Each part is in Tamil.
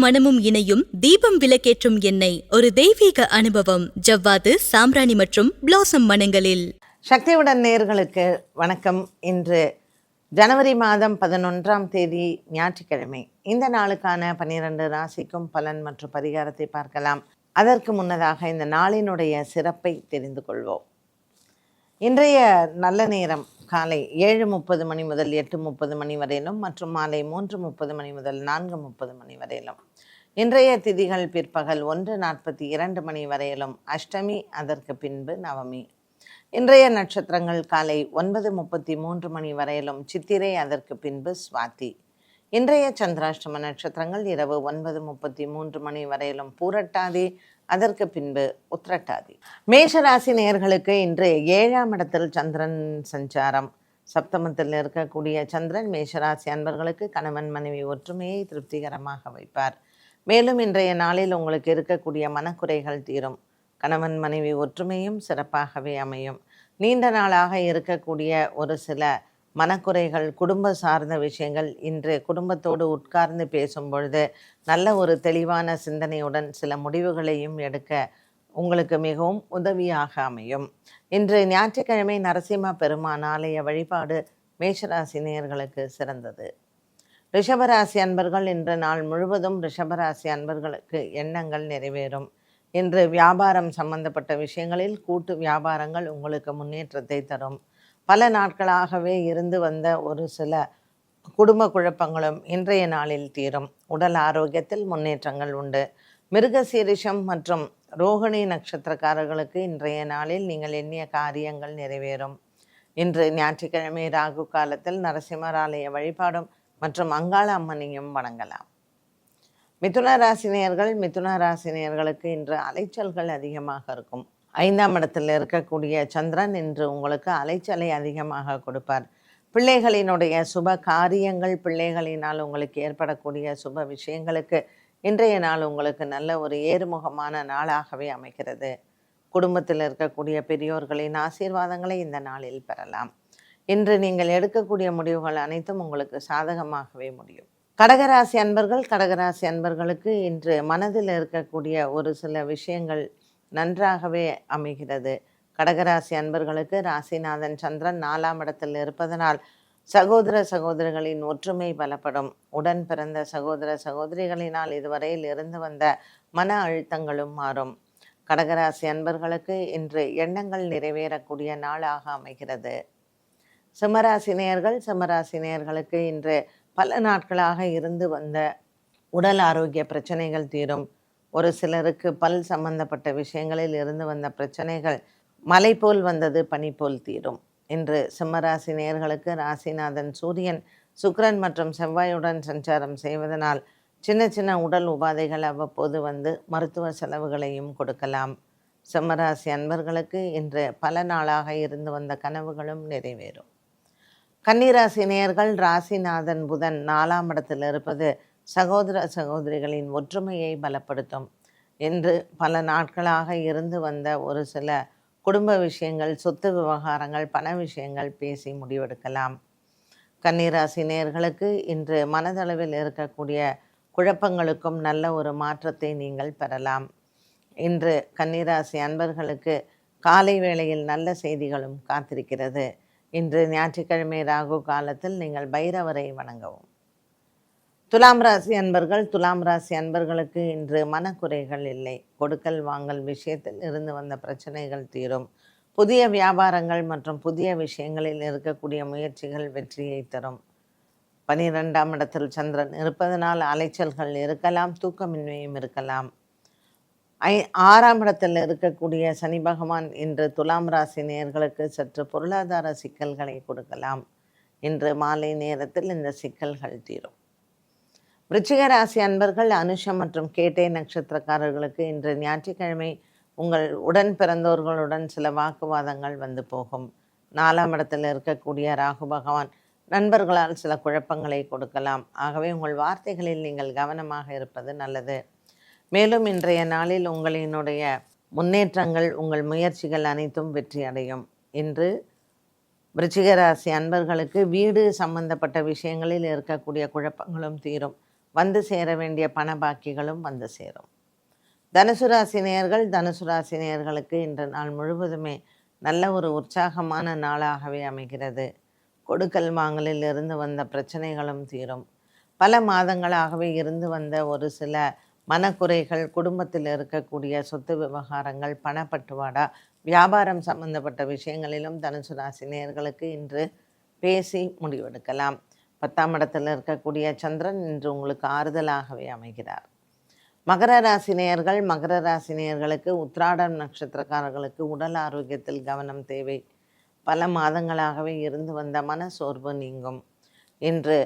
மனமும் இணையும் தீபம் விளக்கேற்றும் எண்ணெய், ஒரு தெய்வீக அனுபவம். ஜவ்வாது, சாம்பிராணி மற்றும் பிளாசம் மனங்களில். சக்தியுடன் நேயர்களுக்கு வணக்கம். இன்று ஜனவரி மாதம் 11ஆம் தேதி ஞாயிற்றுக்கிழமை. இந்த நாளுக்கான 12 ராசிக்கும் பலன் மற்றும் பரிகாரத்தை பார்க்கலாம். அதற்கு முன்னதாக இந்த நாளினுடைய சிறப்பை தெரிந்து கொள்வோம். இன்றைய நல்ல நேரம் காலை 7:30 மணி முதல் 8:30 மணி வரையிலும் மற்றும் மாலை 3:30 மணி முதல் 4:30 மணி வரையிலும். இன்றைய திதிகள் பிற்பகல் 1:42 மணி வரையிலும் அஷ்டமி, அதற்கு பின்பு நவமி. இன்றைய நட்சத்திரங்கள் காலை 9:33 மணி வரையிலும் சித்திரை, அதற்கு பின்பு சுவாதி. இன்றைய சந்திராஷ்டம நட்சத்திரங்கள் இரவு 9:33 மணி வரையிலும் பூரட்டாதி, அதற்கு பின்பு உத்திரட்டாதி. மேஷராசி நேயர்களுக்கு இன்று 7ஆம் இடத்தில் சந்திரன் சஞ்சாரம். சப்தமத்தில் இருக்கக்கூடிய சந்திரன் மேஷராசி அன்பர்களுக்கு கணவன் மனைவி ஒற்றுமையை திருப்திகரமாக வைப்பார். மேலும் இன்றைய நாளில் உங்களுக்கு இருக்கக்கூடிய மனக்குறைகள் தீரும். கணவன் மனைவி ஒற்றுமையும் சிறப்பாகவே அமையும். நீண்ட நாளாக இருக்கக்கூடிய ஒரு சில மனக்குறைகள், குடும்ப சார்ந்த விஷயங்கள் இன்று குடும்பத்தோடு உட்கார்ந்து பேசும் பொழுது நல்ல ஒரு தெளிவான சிந்தனையுடன் சில முடிவுகளையும் எடுக்க உங்களுக்கு மிகவும் உதவியாக அமையும். இன்று ஞாயிற்றுக்கிழமை நரசிம்ம பெருமான் ஆலய வழிபாடு மேஷராசி நேயர்களுக்கு சிறந்தது. ரிஷபராசி அன்பர்கள் இன்று நாள் முழுவதும் ரிஷபராசி அன்பர்களுக்கு எண்ணங்கள் நிறைவேறும். இன்று வியாபாரம் சம்பந்தப்பட்ட விஷயங்களில் கூட்டு வியாபாரங்கள் உங்களுக்கு முன்னேற்றத்தை தரும். பல நாட்களாகவே இருந்து வந்த ஒரு சில குடும்ப குழப்பங்களும் இன்றைய நாளில் தீரும். உடல் ஆரோக்கியத்தில் முன்னேற்றங்கள் உண்டு. மிருகசீரிஷம் மற்றும் ரோகிணி நட்சத்திரக்காரர்களுக்கு இன்றைய நாளில் நீங்கள் எண்ணிய காரியங்கள் நிறைவேறும். இன்று ஞாயிற்றுக்கிழமை ராகு காலத்தில் நரசிம்மர் ஆலய வழிபாடும் மற்றும் அங்காள அம்மனையும் வணங்கலாம். மிதுன ராசினியர்கள், மிதுன ராசினியர்களுக்கு இன்று அலைச்சல்கள் அதிகமாக இருக்கும். 5ஆம் இடத்தில் இருக்கக்கூடிய சந்திரன் இன்று உங்களுக்கு அலைச்சலை அதிகமாக கொடுப்பார். பிள்ளைகளினுடைய சுப காரியங்கள், பிள்ளைகளினால் உங்களுக்கு ஏற்படக்கூடிய சுப விஷயங்களுக்கு இன்றைய நாள் உங்களுக்கு நல்ல ஒரு ஏறுமுகமான நாளாகவே அமைகிறது. குடும்பத்தில் இருக்கக்கூடிய பெரியோர்களின் ஆசீர்வாதங்களை இந்த நாளில் பெறலாம். இன்று நீங்கள் எடுக்கக்கூடிய முடிவுகள் அனைத்தும் உங்களுக்கு சாதகமாகவே முடியும். கடகராசி அன்பர்கள், கடகராசி அன்பர்களுக்கு இன்று மனதில் இருக்கக்கூடிய ஒரு சில விஷயங்கள் நன்றாகவே அமைகிறது. கடகராசி அன்பர்களுக்கு ராசிநாதன் சந்திரன் 4ஆம் இடத்தில் இருப்பதனால் சகோதர சகோதரிகளின் ஒற்றுமை பலப்படும். உடன் பிறந்த சகோதர சகோதரிகளினால் இதுவரையில் இருந்து வந்த மன அழுத்தங்களும் மாறும். கடகராசி அன்பர்களுக்கு இன்று எண்ணங்கள் நிறைவேறக்கூடிய நாளாக அமைகிறது. சிம்மராசினியர்கள், சிம்மராசினியர்களுக்கு இன்று பல நாட்களாக இருந்து வந்த உடல் ஆரோக்கிய பிரச்சனைகள் தீரும். ஒரு சிலருக்கு பல் சம்பந்தப்பட்ட விஷயங்களில் இருந்து வந்த பிரச்சனைகள் மலை போல் வந்தது பனி போல் தீரும். இன்று சிம்மராசி நேயர்களுக்கு ராசிநாதன் சூரியன், சுக்கிரன் மற்றும் செவ்வாயுடன் சஞ்சாரம் செய்வதனால் சின்ன சின்ன உடல் உபாதைகள் அவ்வப்போது வந்து மருத்துவ செலவுகளையும் கொடுக்கலாம். சிம்மராசி அன்பர்களுக்கு இன்று பல நாளாக இருந்து வந்த கனவுகளும் நிறைவேறும். கன்னிராசி நேயர்கள், ராசிநாதன் புதன் 4ஆம் இடத்தில் இருப்பது சகோதர சகோதரிகளின் ஒற்றுமையை பலப்படுத்தும். இன்று பல நாட்களாக இருந்து வந்த ஒரு சில குடும்ப விஷயங்கள், சொத்து விவகாரங்கள், பண விஷயங்கள் பேசி முடிவெடுக்கலாம். கன்னிராசி நேயர்களுக்கு இன்று மனதளவில் இருக்கக்கூடிய குழப்பங்களுக்கும் நல்ல ஒரு மாற்றத்தை நீங்கள் பெறலாம். இன்று கன்னிராசி அன்பர்களுக்கு காலை வேளையில் நல்ல செய்திகளும் காத்திருக்கிறது. இன்று ஞாயிற்றுக்கிழமை ராகு காலத்தில் நீங்கள் பைரவரை வணங்கவும். துலாம் ராசி அன்பர்கள், துலாம் ராசி அன்பர்களுக்கு இன்று மனக்குறைகள் இல்லை. கொடுக்கல் வாங்கல் விஷயத்தில் இருந்து வந்த பிரச்சனைகள் தீரும். புதிய வியாபாரங்கள் மற்றும் புதிய விஷயங்களில் இருக்கக்கூடிய முயற்சிகள் வெற்றியை தரும். 12ஆம் இடத்தில் சந்திரன் இருப்பதனால் அலைச்சல்கள் இருக்கலாம், தூக்கமின்மையும் இருக்கலாம். 6ஆம் இடத்தில் இருக்கக்கூடிய சனி பகவான் இன்று துலாம் ராசி நேயர்களுக்கு சற்று பொருளாதார சிக்கல்களை கொடுக்கலாம். இன்று மாலை நேரத்தில் இந்த சிக்கல்கள் தீரும். விருச்சிக ராசி அன்பர்கள், அனுஷம் மற்றும் கேட்டை நட்சத்திரக்காரர்களுக்கு இன்று ஞாயிற்றுக்கிழமை உங்கள் உடன் பிறந்தோர்களுடன் சில வாக்குவாதங்கள் வந்து போகும். 4ஆம் இடத்தில் இருக்கக்கூடிய ராகு பகவான் நண்பர்களால் சில குழப்பங்களை கொடுக்கலாம். ஆகவே உங்கள் வார்த்தைகளில் நீங்கள் கவனமாக இருப்பது நல்லது. மேலும் இன்றைய நாளில் உங்களினுடைய முன்னேற்றங்கள், உங்கள் முயற்சிகள் அனைத்தும் வெற்றி அடையும். இன்று விருச்சிக ராசி அன்பர்களுக்கு வீடு சம்பந்தப்பட்ட விஷயங்களில் இருக்கக்கூடிய குழப்பங்களும் தீரும். வந்து சேர வேண்டிய பண பாக்கிகளும் வந்து சேரும். தனுசு ராசி நேயர்களுக்கு இன்று நாள் முழுவதுமே நல்ல ஒரு உற்சாகமான நாளாகவே அமைகிறது. கொடுக்கல் வாங்கலில் இருந்து வந்த பிரச்சனைகளும் தீரும். பல மாதங்களாகவே இருந்து வந்த ஒரு சில மனக்குறைகள், குடும்பத்தில் இருக்கக்கூடிய சொத்து விவகாரங்கள், பணப்பட்டுவாடா, வியாபாரம் சம்பந்தப்பட்ட விஷயங்களிலும் தனுசு ராசி நேயர்களுக்கு இன்று பேசி முடிவெடுக்கலாம். 10ஆம் இடத்தில் இருக்கக்கூடிய சந்திரன் இன்று உங்களுக்கு ஆறுதலாகவே அமைகிறார். மகர ராசி நேயர்களுக்கு உத்திராடம் நட்சத்திரக்காரர்களுக்கு உடல் ஆரோக்கியத்தில் கவனம் தேவை. பல மாதங்களாகவே இருந்து வந்த மன சோர்வு நீங்கும். இன்று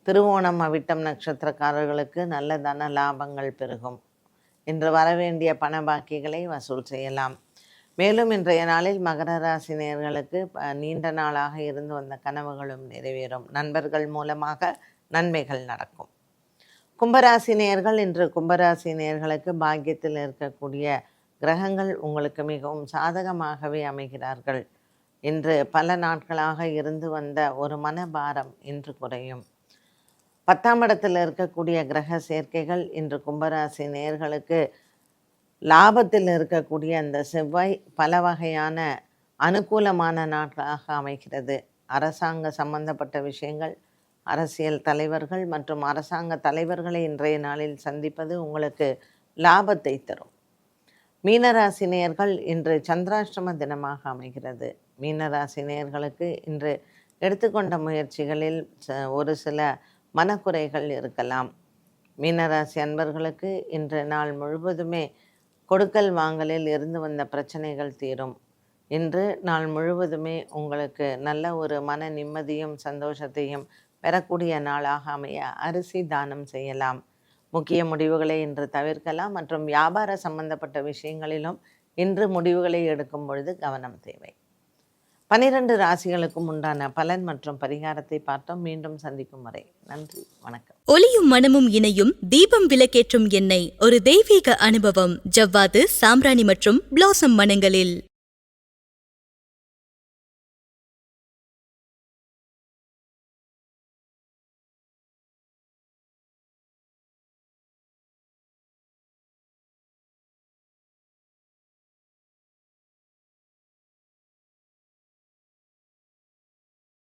திருவோணம் அவிட்டம் நட்சத்திரக்காரர்களுக்கு நல்ல தன லாபங்கள் பெருகும். இன்று வரவேண்டிய பண பாக்கிகளை வசூல் செய்யலாம். மேலும் இன்றைய நாளில் மகர ராசி நேயர்களுக்கு நீண்ட நாளாக இருந்து வந்த கனவுகளும் நிறைவேறும். நண்பர்கள் மூலமாக நன்மைகள் நடக்கும். கும்பராசி நேயர்கள், இன்று கும்பராசி நேயர்களுக்கு பாக்கியத்தில் இருக்கக்கூடிய கிரகங்கள் உங்களுக்கு மிகவும் சாதகமாகவே அமைகிறார்கள். இன்று பல நாட்களாக இருந்து வந்த ஒரு மனபாரம் இன்று குறையும். 10ஆம் இடத்தில் இருக்கக்கூடிய கிரக சேர்க்கைகள் இன்று கும்பராசி நேயர்களுக்கு லாபத்தில் இருக்கக்கூடிய அந்த செவ்வாய் பல வகையான அனுகூலமான நாட்களாக அமைகிறது. அரசாங்க சம்பந்தப்பட்ட விஷயங்கள், அரசியல் தலைவர்கள் மற்றும் அரசாங்க தலைவர்களை இன்றைய நாளில் சந்திப்பது உங்களுக்கு லாபத்தை தரும். மீனராசி நேயர்கள், இன்று சந்திராஷ்டம தினமாக அமைகிறது. மீனராசி நேயர்களுக்கு இன்று எடுத்துக்கொண்ட முயற்சிகளில் ஒரு சில மனக்குறைகள் இருக்கலாம். மீனராசி அன்பர்களுக்கு இன்று நாள் முழுவதுமே கொடுக்கல் வாங்கலில் இருந்து வந்த பிரச்சனைகள் தீரும். இன்று நாள் முழுவதுமே உங்களுக்கு நல்ல ஒரு மன நிம்மதியும் சந்தோஷத்தையும் பெறக்கூடிய நாளாக அமைய அரிசி தானம் செய்யலாம். முக்கிய முடிவுகளை இன்று தவிர்க்கலாம் மற்றும் வியாபார சம்பந்தப்பட்ட விஷயங்களிலும் இன்று முடிவுகளை எடுக்கும் பொழுது கவனம் தேவை. 12 ராசிகளுக்கும் உண்டான பலன் மற்றும் பரிகாரத்தை பார்த்தோம். மீண்டும் சந்திக்கும் வரை நன்றி, வணக்கம். ஒளியும் மனமும் இணையும் தீபம் விளக்கேற்றும் எண்ணெய் ஒரு தெய்வீக அனுபவம். ஜவ்வாது, சாம்பிராணி மற்றும் பிளாசம் மணங்களில்